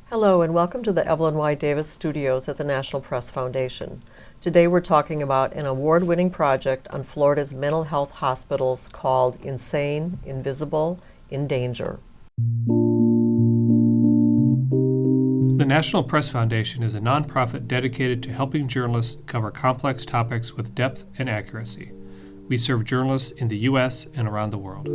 Hello and welcome to the Evelyn Y. Davis Studios at the National Press Foundation. Today we're talking about an award-winning project on Florida's mental health hospitals called Insane, Invisible, in Danger. The National Press Foundation is a nonprofit dedicated to helping journalists cover complex topics with depth and accuracy. We serve journalists in the U.S. and around the world.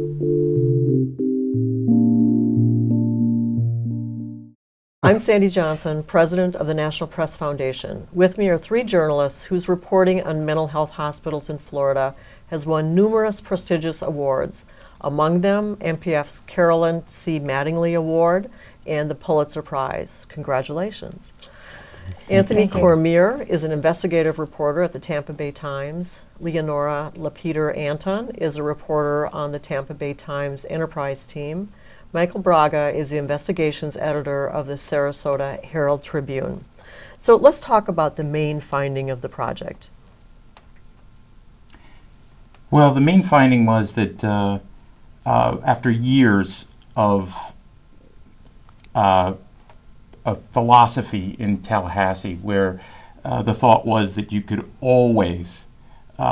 I'm Sandy Johnson, president of the National Press Foundation. With me are three journalists whose reporting on mental health hospitals in Florida has won numerous prestigious awards. Among them, NPF's Carolyn C. Mattingly Award and the Pulitzer Prize. Congratulations. Anthony Cormier is an investigative reporter at the Tampa Bay Times. Leonora LaPeter Anton is a reporter on the Tampa Bay Times Enterprise team. Michael Braga is the investigations editor of the Sarasota Herald-Tribune. So let's talk about the main finding of the project. Well, the main finding was that after years of a philosophy in Tallahassee where the thought was that you could always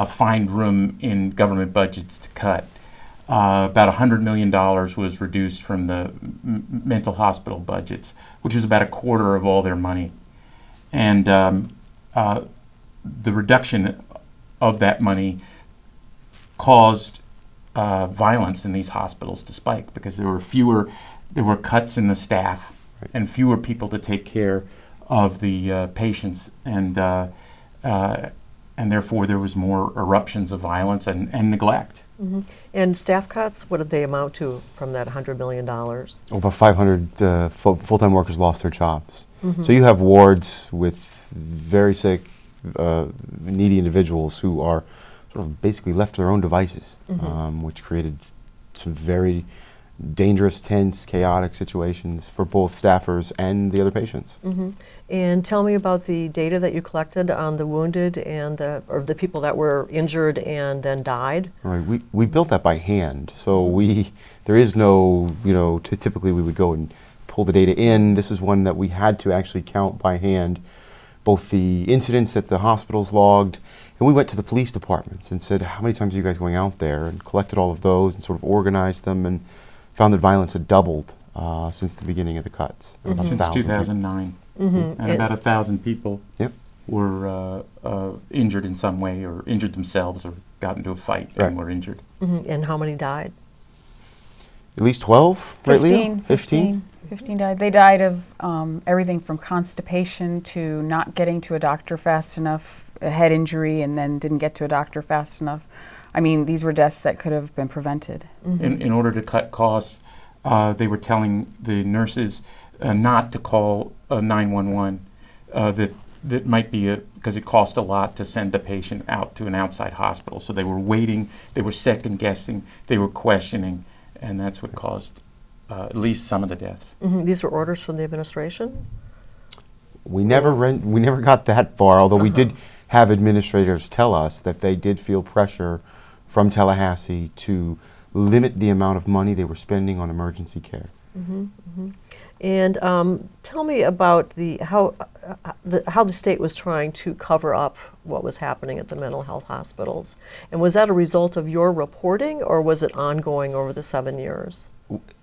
find room in government budgets to cut, about $100 million was reduced from the mental hospital budgets, which was about a quarter of all their money. And the reduction of that money caused violence in these hospitals to spike because there were cuts in the staff and fewer people to take care of the patients, and therefore there was more eruptions of violence and neglect. Mm-hmm. And staff cuts, what did they amount to from that $100 million? About 500 full-time workers lost their jobs. Mm-hmm. So you have wards with very sick, needy individuals who are sort of basically left to their own devices, mm-hmm. Which created some very dangerous, tense, chaotic situations for both staffers and the other patients. Mm-hmm. And tell me about the data that you collected on the wounded and or the people that were injured and then died. Right. We built that by hand. So there is no, typically we would go and pull the data in. This is one that we had to actually count by hand, both the incidents that the hospitals logged, and we went to the police departments and said, how many times are you guys going out there, and collected all of those and sort of organized them and found that violence had doubled since the beginning of the cuts. Mm-hmm. Since 2009. Mm-hmm. And about 1,000 people Yep. were injured in some way, or injured themselves, or got into a fight Right. and were injured. Mm-hmm. And how many died? At least 12, right, Leo? 15 died. They died of everything from constipation to not getting to a doctor fast enough, a head injury, and then didn't get to a doctor fast enough. I mean, these were deaths that could have been prevented. Mm-hmm. In order to cut costs, they were telling the nurses not to call 911. That might be because it cost a lot to send the patient out to an outside hospital. So they were waiting, they were second guessing, they were questioning, and that's what caused at least some of the deaths. Mm-hmm. These were orders from the administration? We never got that far, although we did have administrators tell us that they did feel pressure from Tallahassee to limit the amount of money they were spending on emergency care. Mm-hmm. Mm-hmm. And tell me about how the state was trying to cover up what was happening at the mental health hospitals. And was that a result of your reporting, or was it ongoing over the 7 years?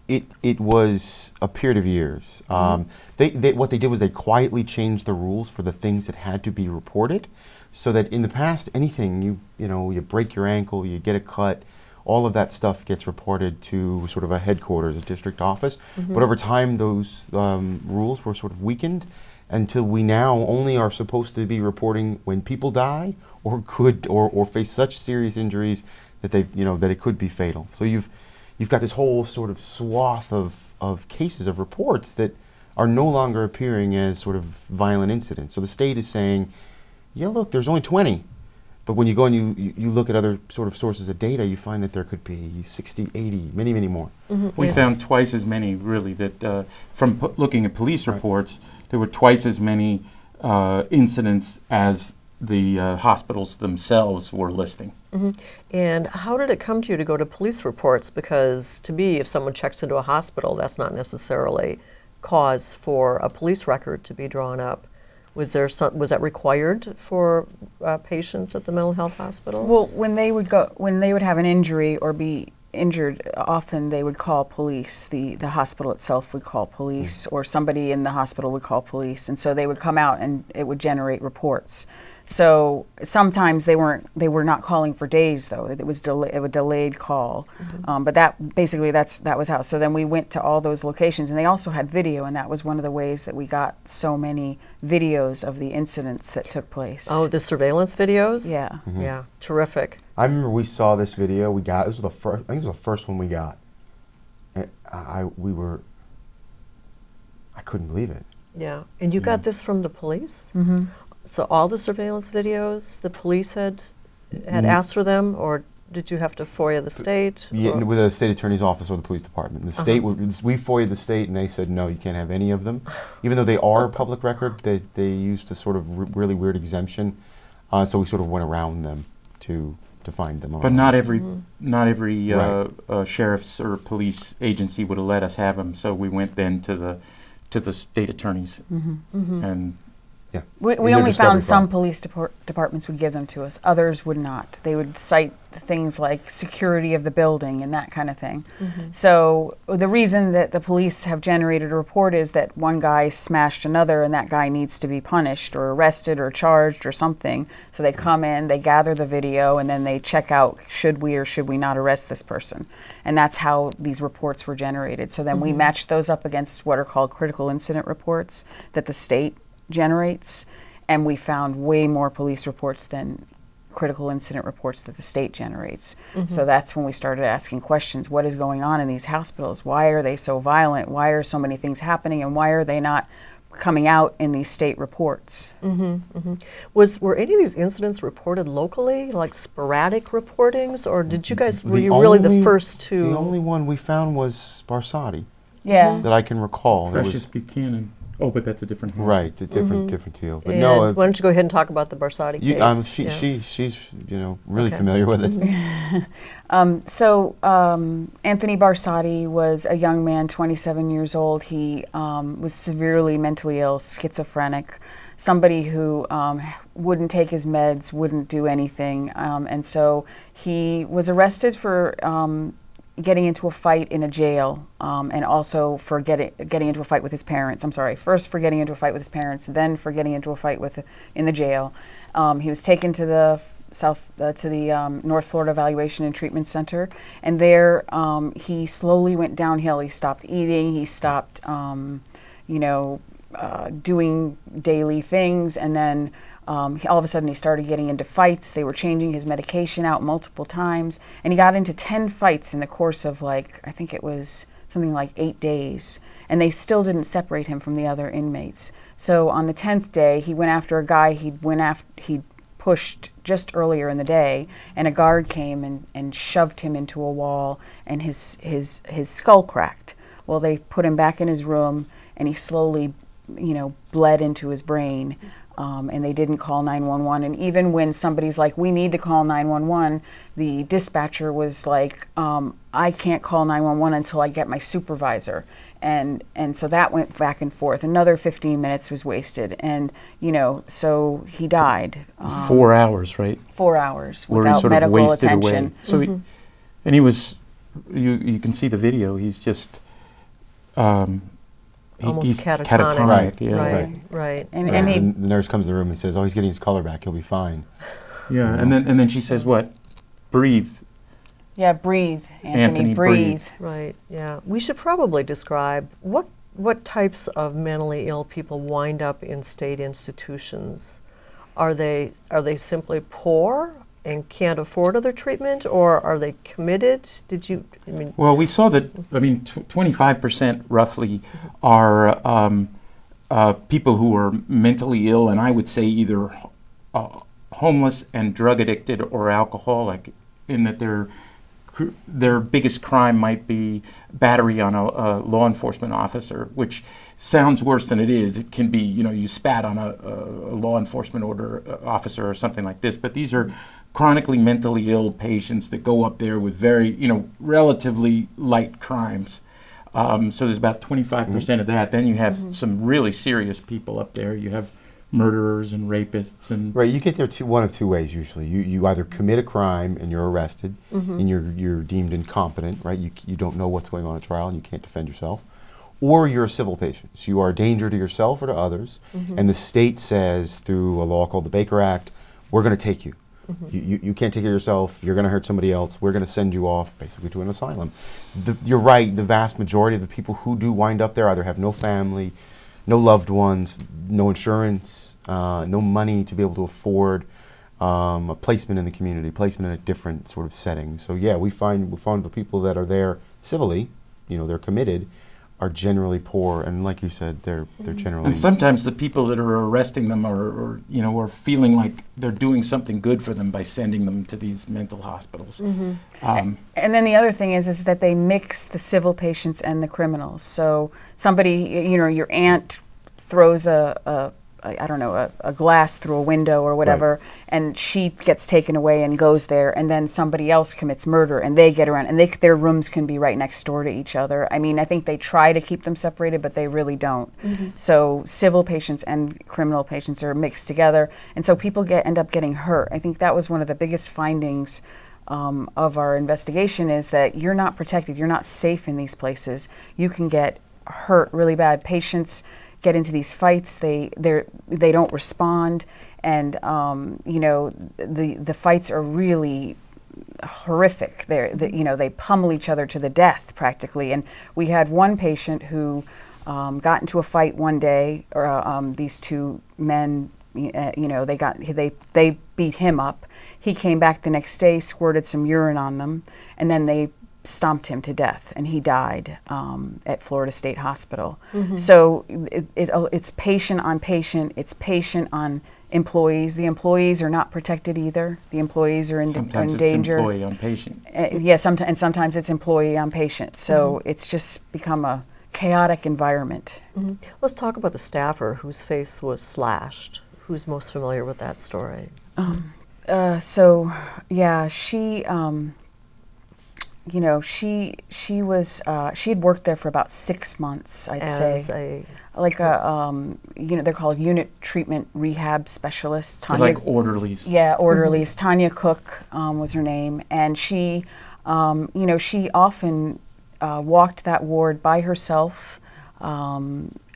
It was a period of years. Mm-hmm. What they did was they quietly changed the rules for the things that had to be reported, so that in the past, anything you break your ankle, you get a cut, all of that stuff gets reported to sort of a headquarters, a district office. Mm-hmm. But over time, those rules were sort of weakened until we now only are supposed to be reporting when people die or face such serious injuries that that it could be fatal. So you've got this whole sort of swath of cases of reports that are no longer appearing as sort of violent incidents. So the state is saying, yeah, look, there's only 20. But when you go and you look at other sort of sources of data, you find that there could be 60, 80, many, many more. Mm-hmm. We found twice as many, really, that from looking at police reports, there were twice as many incidents as the hospitals themselves were listing. Mm-hmm. And how did it come to you to go to police reports? Because to me, if someone checks into a hospital, that's not necessarily cause for a police record to be drawn up. Was that required for patients at the mental health hospitals? Well, when they would have an injury or be injured, often they would call police. The hospital itself would call police, or somebody in the hospital would call police, and so they would come out and it would generate reports. So sometimes they were not calling for days, though. It was a delayed call. But that was how. So then we went to all those locations, and they also had video, and that was one of the ways that we got so many videos of the incidents that took place. Oh, the surveillance videos? Yeah. Yeah, terrific. I remember we saw this video. We got, this was the first, I think it was the first one we got. And I couldn't believe it. Yeah, and you got this from the police? Mm-hmm. So all the surveillance videos, the police had asked for them, or did you have to FOIA the state? Yeah, or- with the state attorney's office or the police department. The state, we FOIA'd the state, and they said no, you can't have any of them, even though they are a public record. They used a sort of really weird exemption, so we sort of went around them to find them. But not every Right. sheriff's or police agency would have let us have them. So we went then to the state attorneys, and We In their only found discovery some file. police departments would give them to us. Others would not. They would cite things like security of the building and that kind of thing. So the reason that the police have generated a report is that one guy smashed another and that guy needs to be punished or arrested or charged or something. So they come in, they gather the video, and then they check out should we or should we not arrest this person. And that's how these reports were generated. So then we matched those up against what are called critical incident reports that the state generates, and we found way more police reports than critical incident reports that the state generates. So that's when we started asking questions. What is going on in these hospitals? Why are they so violent? Why are so many things happening, and why are they not coming out in these state reports? Were any of these incidents reported locally, like sporadic reportings, or did you guys, were The you really the only- first to? The only one we found was Barsati Yeah. that I can recall. There was- Precious Buchanan. Oh, but that's a different hospital. right, a different deal. But And no, why don't you go ahead and talk about the Barsati you, case? she's really Okay. familiar with it. Anthony Barsati was a young man, 27 years old. He was severely mentally ill, schizophrenic, somebody who wouldn't take his meds, wouldn't do anything. And so he was arrested for getting into a fight in a jail, and also for getting into a fight with his parents. I'm sorry, first for getting into a fight with his parents, then for getting into a fight in the jail. He was taken to the North Florida Evaluation and Treatment Center, and there he slowly went downhill. He stopped eating. He stopped, doing daily things, and then all of a sudden he started getting into fights. They were changing his medication out multiple times, and he got into 10 fights in the course of I think it was something like 8 days, and they still didn't separate him from the other inmates. So on the 10th day, he went after a guy he'd pushed just earlier in the day, and a guard came and shoved him into a wall, and his skull cracked. Well, they put him back in his room, and he slowly, bled into his brain. And they didn't call 911. And even when somebody's like, we need to call 911, the dispatcher was like, I can't call 911 until I get my supervisor. And so that went back and forth. Another 15 minutes was wasted. And, so he died. 4 hours, right? 4 hours Where he without sort of medical wasted attention. away. So and he was, you can see the video. He's just Almost he's catatonic. Right, Yeah, Right. And The he, nurse comes in the room and says, "Oh, he's getting his color back. He'll be fine." Yeah, and then she says, "What? Breathe." yeah, breathe, Anthony, Anthony, breathe. Right, yeah. We should probably describe what types of mentally ill people wind up in state institutions. Are they simply poor and can't afford other treatment, or are they committed? Well, we saw that. 25% roughly are people who are mentally ill, and I would say either homeless and drug addicted or alcoholic, in that their biggest crime might be battery on a law enforcement officer, which sounds worse than it is. It can be, you spat on a law enforcement officer or something like this, but these are chronically mentally ill patients that go up there with very, relatively light crimes. So there's about 25% of that. Then you have some really serious people up there. You have murderers and rapists and Right, you get there one of two ways usually. You either commit a crime and you're arrested and you're deemed incompetent, right? You don't know what's going on at trial and you can't defend yourself. Or you're a civil patient. So you are a danger to yourself or to others, and the state says through a law called the Baker Act, we're going to take you. You can't take care of yourself, you're going to hurt somebody else, we're going to send you off basically to an asylum. You're right, the vast majority of the people who do wind up there either have no family, no loved ones, no insurance, no money to be able to afford a placement in the community, placement in a different sort of setting. So yeah, we find the people that are there civilly, they're committed, are generally poor, and like you said, they're generally. And sometimes the people that are arresting them are feeling like they're doing something good for them by sending them to these mental hospitals. And then the other thing is that they mix the civil patients and the criminals. So somebody, your aunt throws a glass through a window or whatever, and she gets taken away and goes there, and then somebody else commits murder, and they get around, and their rooms can be right next door to each other. I mean, I think they try to keep them separated, but they really don't. So civil patients and criminal patients are mixed together, and so people end up getting hurt. I think that was one of the biggest findings of our investigation, is that you're not protected, you're not safe in these places. You can get hurt really bad. Patients get into these fights, they don't respond, and the fights are really horrific. They pummel each other to the death practically. And we had one patient who got into a fight one day, or these two men, they beat him up. He came back the next day, squirted some urine on them, and then they stomped him to death, and he died at Florida State Hospital. So it's patient on patient, it's patient on employees. The employees are not protected either. The employees are in danger. Sometimes it's employee on patient. Sometimes it's employee on patient. So it's just become a chaotic environment. Let's talk about the staffer whose face was slashed. Who's most familiar with that story? She was she had worked there for about 6 months, I'd say. They're called unit treatment rehab specialists. They're like orderlies. Yeah, orderlies. Tanya Cook was her name, and she often walked that ward by herself.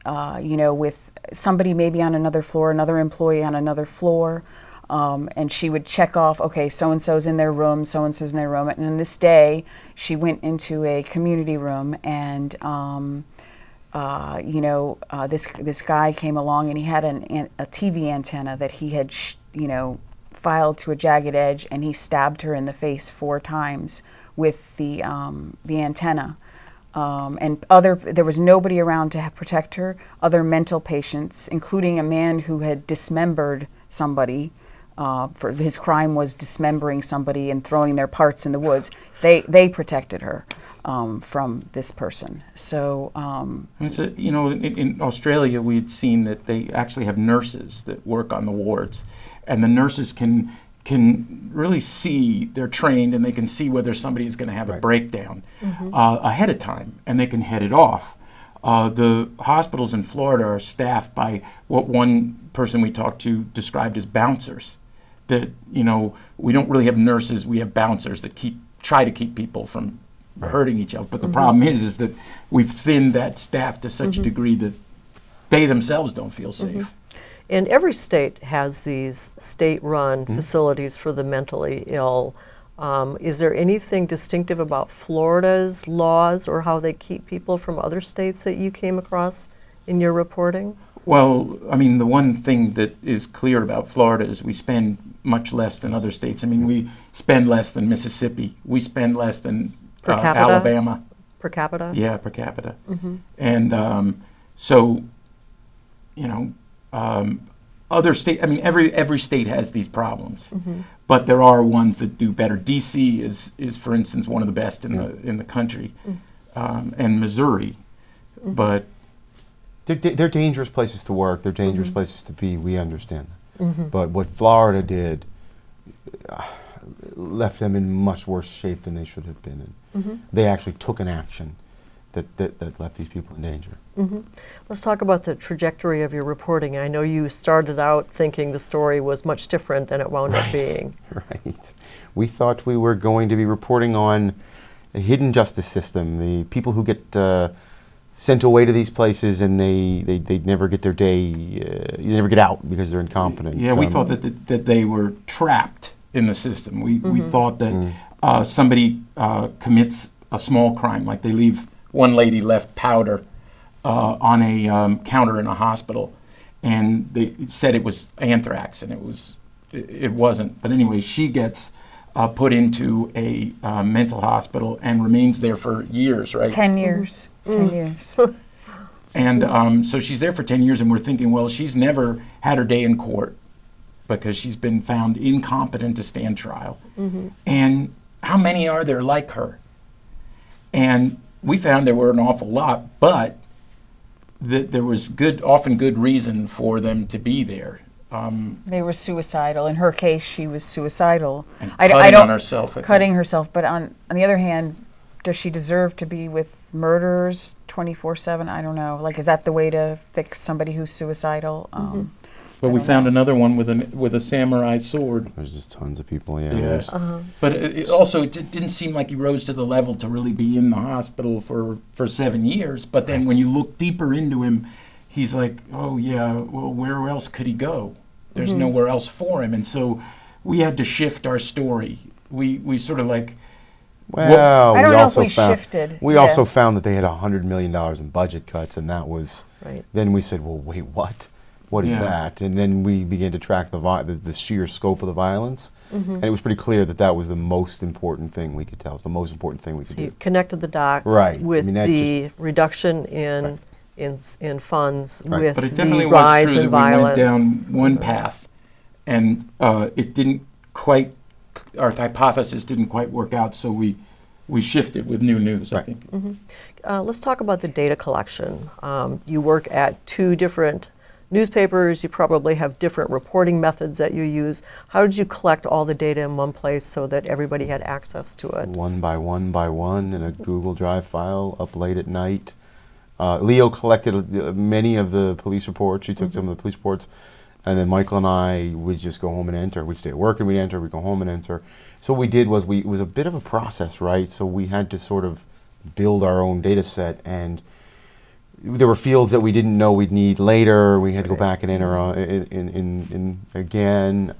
With somebody maybe on another floor, another employee on another floor. And she would check off, okay, so-and-so's in their room, so-and-so's in their room. And on this day, she went into a community room, and, this guy came along, and he had a TV antenna that he had, filed to a jagged edge, and he stabbed her in the face 4 times with the antenna. There was nobody around to protect her. Other mental patients, including a man who had dismembered somebody. For his crime was dismembering somebody and throwing their parts in the woods. They protected her from this person. So in Australia, we had seen that they actually have nurses that work on the wards, and the nurses can really see, they're trained, and they can see whether somebody is going to have a breakdown ahead of time, and they can head it off. The hospitals in Florida are staffed by what one person we talked to described as bouncers. That, we don't really have nurses, we have bouncers that try to keep people from hurting each other. But the problem is that we've thinned that staff to such a degree that they themselves don't feel safe. And every state has these state-run facilities for the mentally ill. Is there anything distinctive about Florida's laws or how they keep people from other states that you came across in your reporting? Well, I mean, the one thing that is clear about Florida is we spend much less than other states. I mean, we spend less than Mississippi. We spend less than Alabama. Per capita? Yeah, per capita. And other states, I mean, every state has these problems, but there are ones that do better. D.C. is for instance, one of the best in the country, and Missouri, but they're dangerous places to work. They're dangerous places to be. We understand that. But what Florida did left them in much worse shape than they should have been in. They actually took an action that left these people in danger. Let's talk about the trajectory of your reporting. I know you started out thinking the story was much different than it wound up being. Right. We thought we were going to be reporting on a hidden justice system, the people who get sent away to these places and they never get their day, they never get out because they're incompetent. Yeah, we thought that they were trapped in the system. We thought that somebody commits a small crime, like they leave, one lady left powder on a counter in a hospital, and they said it was anthrax, and it wasn't. But anyway, she gets put into a mental hospital and remains there for years, right? 10 years. 10 years. And so she's there for 10 years, and we're thinking, well, she's never had her day in court because she's been found incompetent to stand trial. And how many are there like her? And we found there were an awful lot, but that there was often good reason for them to be there. They were suicidal. In her case, she was suicidal. And I cutting don't, on herself. I think. Cutting herself. But on the other hand, does she deserve to be with murderers 24/7? I don't know. Like, is that the way to fix somebody who's suicidal? But we found another one with a samurai sword. There's just tons of people, yeah. Yes. But it also didn't seem like he rose to the level to really be in the hospital for 7 years. But then when you look deeper into him, he's like, oh yeah, well, where else could he go? There's nowhere else for him. And so we had to shift our story. We sort of like... Well, I don't we know also if we found, shifted. We Yeah. also found that they had $100 million in budget cuts, and that was... Right. Then we said, well, wait, what? What is Yeah. that? And then we began to track the sheer scope of the violence, and it was pretty clear that that was the most important thing we could tell. It's the most important thing we could So you do. connected the dots Right. I with mean, that the reduction in funds Right. with But it definitely the was rise true in that violence. we went down one path, and it didn't quite... Our hypothesis didn't quite work out, so we shifted with new news, I Right. think. Let's talk about the data collection. You work at 2 different newspapers. You probably have different reporting methods that you use. How did you collect all the data in one place so that everybody had access to it? One by one in a Google Drive file up late at night. Leo collected many of the police reports. She took some of the police reports. And then Michael and I would just go home and enter. We'd stay at work and we'd enter. We'd go home and enter. So what we did was it was a bit of a process, right? So we had to sort of build our own data set, and there were fields that we didn't know we'd need later. We had to go back and enter in again.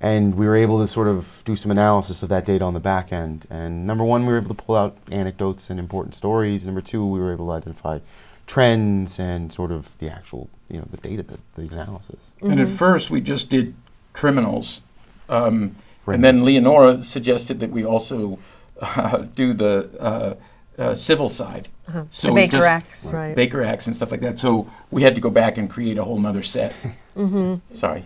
And we were able to sort of do some analysis of that data on the back end. And number one, we were able to pull out anecdotes and important stories. Number two, we were able to identify trends and sort of the actual, the data, the analysis. And at first, we just did criminals. And then Leonora suggested that we also do the civil side. So The we Baker just- Acts. Right. Baker Acts and stuff like that. So we had to go back and create a whole nother set. Sorry.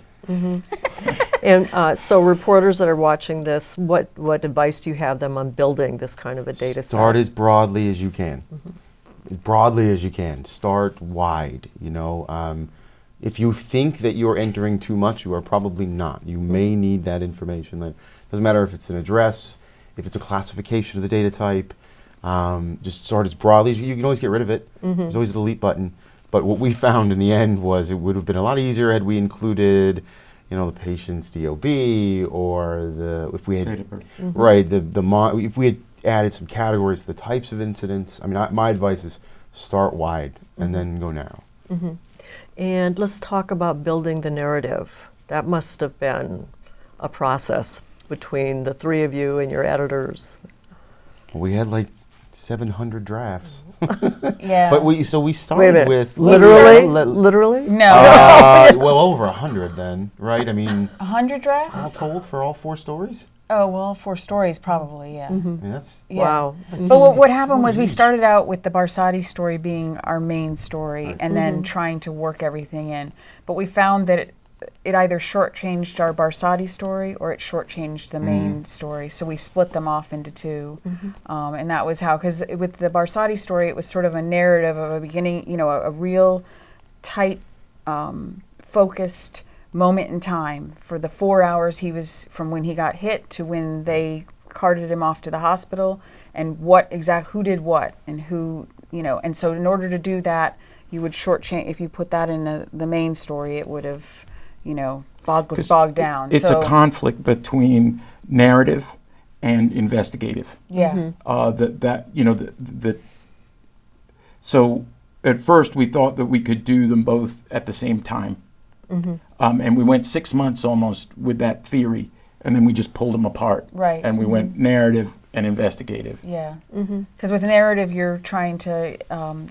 And so reporters that are watching this, what advice do you have them on building this kind of a data set? Start as broadly as you can. Broadly as you can. Start wide. If you think that you're entering too much, you are probably not. You may need that information. That doesn't matter if it's an address, if it's a classification of the data type. Just start as broadly as you can always get rid of it. There's always a delete button. But what we found in the end was it would have been a lot easier had we included, the patient's DOB or if we had if we had added some categories to the types of incidents. I mean, my advice is start wide and then go narrow. And let's talk about building the narrative. That must have been a process between the 3 of you and your editors. We had like 700 drafts. Yeah. But we Wait a started minute. with Literally? No. well, over 100 then, right? I mean, 100 all drafts? told for all 4 stories. Oh, well, 4 stories probably, yeah. I mean, that's Yeah. Wow. But what happened was we started out with the Barsati story being our main story and then trying to work everything in. But we found that it either shortchanged our Barsati story or it shortchanged the main story. So we split them off into 2. And that was how, because with the Barsati story, it was sort of a narrative of a beginning, a real tight, focused moment in time for the 4 hours he was from when he got hit to when they carted him off to the hospital, and who did what, and who, and so in order to do that, you would shortchange. If you put that in the main story, it would have, bogged down. It's a conflict between narrative and investigative. Yeah. So at first we thought that we could do them both at the same time. And we went 6 months almost with that theory, and then we just pulled them apart. Right. And we went narrative and investigative. Yeah. Because with narrative, you're trying to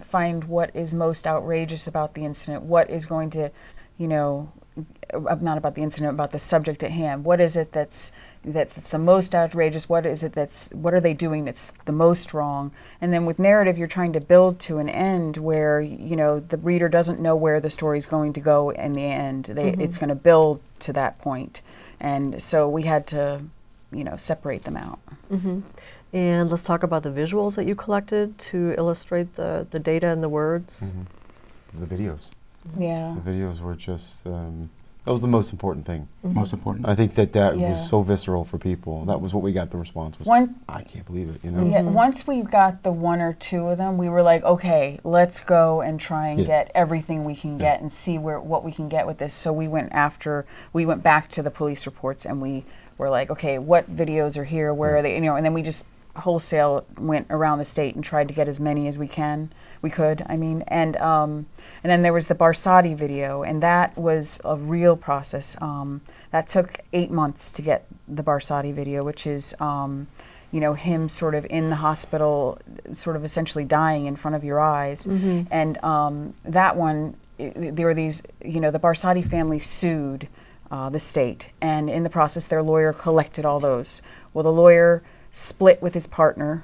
find what is most outrageous about the incident, what is going to, not about the incident, about the subject at hand. What is it that's the most outrageous? What are they doing that's the most wrong? And then with narrative, you're trying to build to an end where, the reader doesn't know where the story's going to go in the end. It's going to build to that point. And so we had to, separate them out. And let's talk about the visuals that you collected to illustrate the data and the words. The videos. Yeah. The videos were just, that was the most important thing. Most important. I think that Yeah. was so visceral for people. That was what we got, the response was, I can't believe it, Yeah, once we got the one or two of them, we were like, okay, let's go and try and get everything we can get and see what we can get with this. So we went back to the police reports and we were like, okay, what videos are here? Where are they? And then we just wholesale went around the state and tried to get as many as we could. And then there was the Barsati video, and that was a real process. That took 8 months to get the Barsati video, which is, him sort of in the hospital, sort of essentially dying in front of your eyes. And that one, there were these, the Barsati family sued the state, and in the process, their lawyer collected all those. Well, the lawyer split with his partner,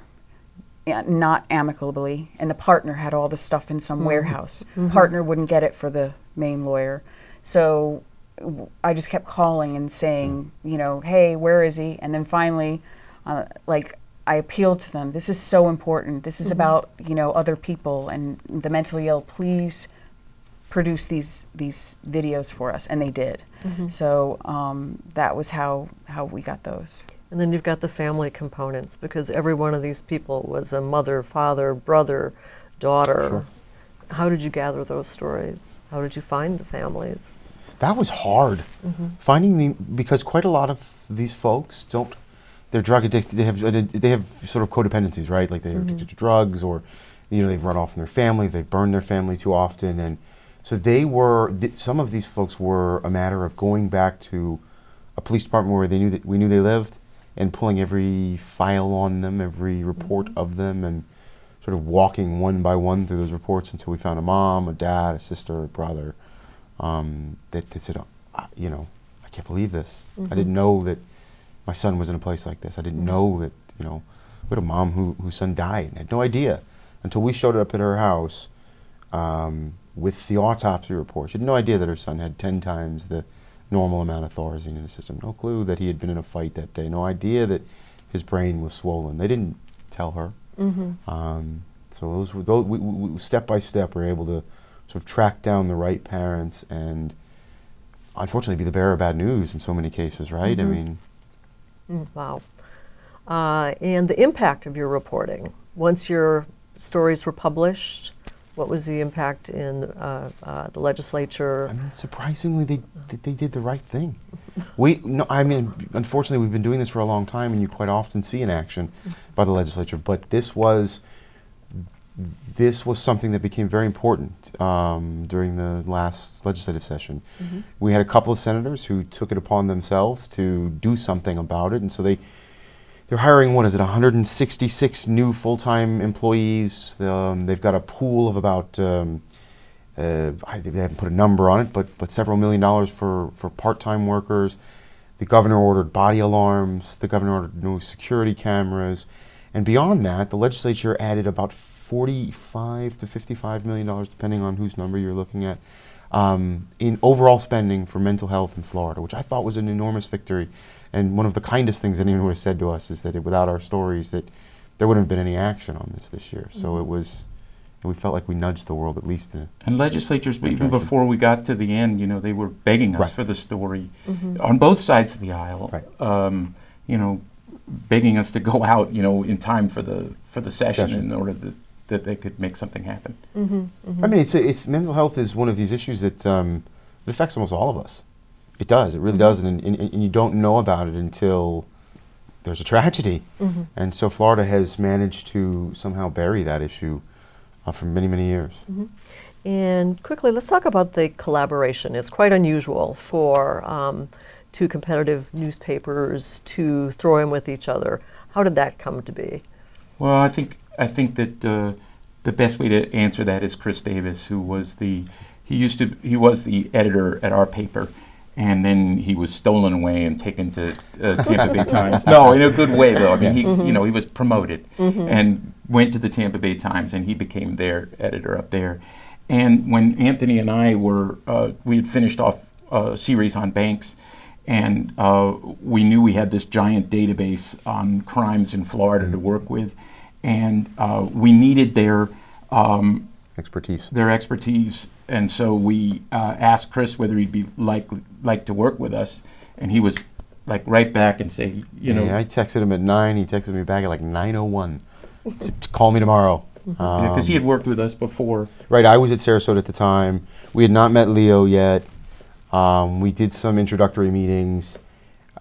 not amicably, and the partner had all the stuff in some warehouse. Partner wouldn't get it for the main lawyer. So I just kept calling and saying, hey, where is he? And then finally, I appealed to them. This is so important. This is about, other people and the mentally ill. Please produce these videos for us. And they did. So that was how we got those. And then you've got the family components, because every one of these people was a mother, father, brother, daughter. Sure. How did you gather those stories? How did you find the families? That was hard. Finding because quite a lot of these folks they're drug addicted, they have sort of codependencies, right? Like they're addicted to drugs, or, they've run off from their family, they've burned their family too often. And so some of these folks were a matter of going back to a police department where we knew they lived, and pulling every file on them, every report of them, and sort of walking one by one through those reports until we found a mom, a dad, a sister, a brother, that they said, I can't believe this. I didn't know that my son was in a place like this. I didn't know that, we had a mom whose son died, and had no idea until we showed up at her house with the autopsy report. She had no idea that her son had 10 times the normal amount of Thorazine in his system. No clue that he had been in a fight that day. No idea that his brain was swollen. They didn't tell her. So we step by step were able to sort of track down the right parents and unfortunately be the bearer of bad news in so many cases, right? I mean. Wow. And the impact of your reporting. Once your stories were published, what was the impact in the legislature? I mean, surprisingly, they did the right thing. Unfortunately, we've been doing this for a long time, and you quite often see inaction by the legislature. But this was something that became very important during the last legislative session. We had a couple of senators who took it upon themselves to do something about it, and so they're hiring, 166 new full-time employees. They've got a pool of about, they haven't put a number on it, but several $1 million for part-time workers. The governor ordered body alarms. The governor ordered new security cameras. And beyond that, the legislature added about $45 to $55 million, depending on whose number you're looking at, in overall spending for mental health in Florida, which I thought was an enormous victory. And one of the kindest things anyone would have said to us is that without our stories, that there wouldn't have been any action on this year. So we felt like we nudged the world at least. And legislatures, even before we got to the end, they were begging us for the story on both sides of the aisle. begging us to go out, in time for the session in order that they could make something happen. I mean, it's mental health is one of these issues that it affects almost all of us. It does. It really does, and you don't know about it until there's a tragedy. And so Florida has managed to somehow bury that issue for many, many years. And quickly, let's talk about the collaboration. It's quite unusual for two competitive newspapers to throw in with each other. How did that come to be? Well, I think that the best way to answer that is Chris Davis, who was he was the editor at our paper, and then he was stolen away and taken to Tampa Bay Times. No, in a good way though. I mean, he was promoted and went to the Tampa Bay Times, and he became their editor up there. And when Anthony and I we had finished off a series on banks, and we knew we had this giant database on crimes in Florida to work with, and we needed their expertise. And so we asked Chris whether he'd be like to work with us, and he was like right back and say, I texted him at 9. He texted me back at like 9:01. He said, "Call me tomorrow." Because he had worked with us before. Right, I was at Sarasota at the time. We had not met Leo yet. We did some introductory meetings.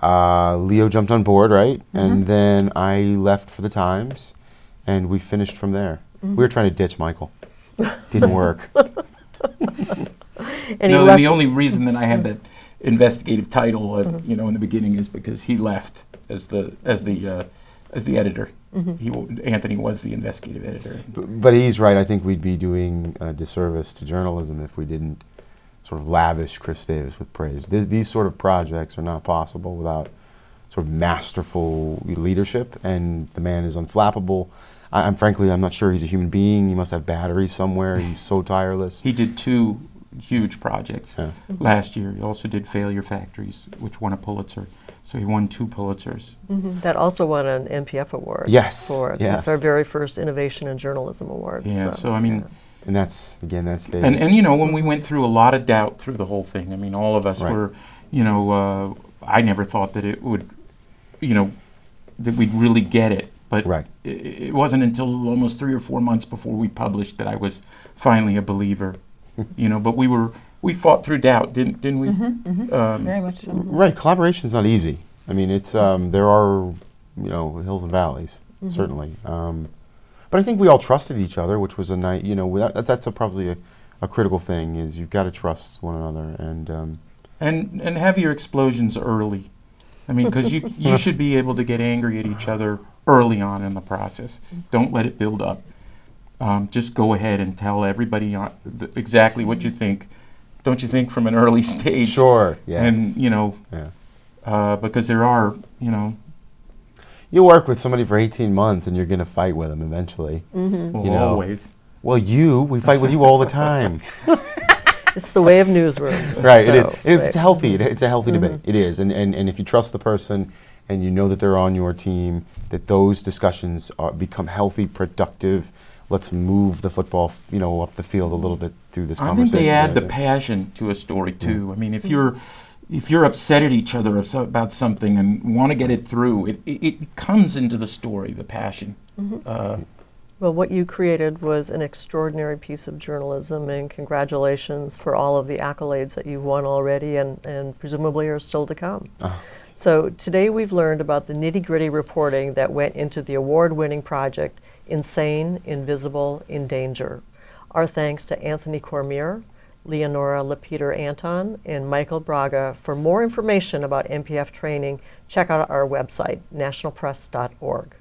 Leo jumped on board, right? And then I left for the Times, and we finished from there. We were trying to ditch Michael. Didn't work. And the only reason that I had that investigative title, in the beginning, is because he left as the editor. Anthony was the investigative editor. But he's right. I think we'd be doing a disservice to journalism if we didn't sort of lavish Chris Davis with praise. These sort of projects are not possible without sort of masterful leadership, and the man is unflappable. I'm frankly not sure he's a human being. He must have batteries somewhere. He's so tireless. He did 2 huge projects last year. He also did Failure Factories, which won a Pulitzer. So he won 2 Pulitzers. That also won an NPF award. Yes. It's our very first Innovation in Journalism award. Yeah, so I mean... And that's Davis. And when we went through a lot of doubt through the whole thing, I mean, all of us were, I never thought that it would, that we'd really get it. But it wasn't until almost 3 or 4 months before we published that I was finally a believer. But we fought through doubt, didn't we? Very much so. Right, collaboration's not easy. I mean, it's there are hills and valleys, certainly. But I think we all trusted each other, which was a nice. That's probably a critical thing. Is you've got to trust one another and have your explosions early. I mean, because you should be able to get angry at each other early on in the process. Don't let it build up. Just go ahead and tell everybody exactly what you think. Don't you think, from an early stage? Sure. Yes. And because there are You work with somebody for 18 months, and you're going to fight with them eventually. Always. Well, we fight with you all the time. It's the way of newsrooms. Right, it is. It's healthy. It's a healthy debate. It is. And if you trust the person and you know that they're on your team, that those discussions become healthy, productive. Let's move the football, up the field a little bit through this conversation. I think they add the passion to a story too. I mean, if you're upset at each other about something and want to get it through, it comes into the story, the passion. Well, what you created was an extraordinary piece of journalism, and congratulations for all of the accolades that you've won already and presumably are still to come. So today we've learned about the nitty-gritty reporting that went into the award-winning project, Insane, Invisible, in Danger. Our thanks to Anthony Cormier, Leonora LaPeter Anton, and Michael Braga. For more information about NPF training, check out our website, nationalpress.org.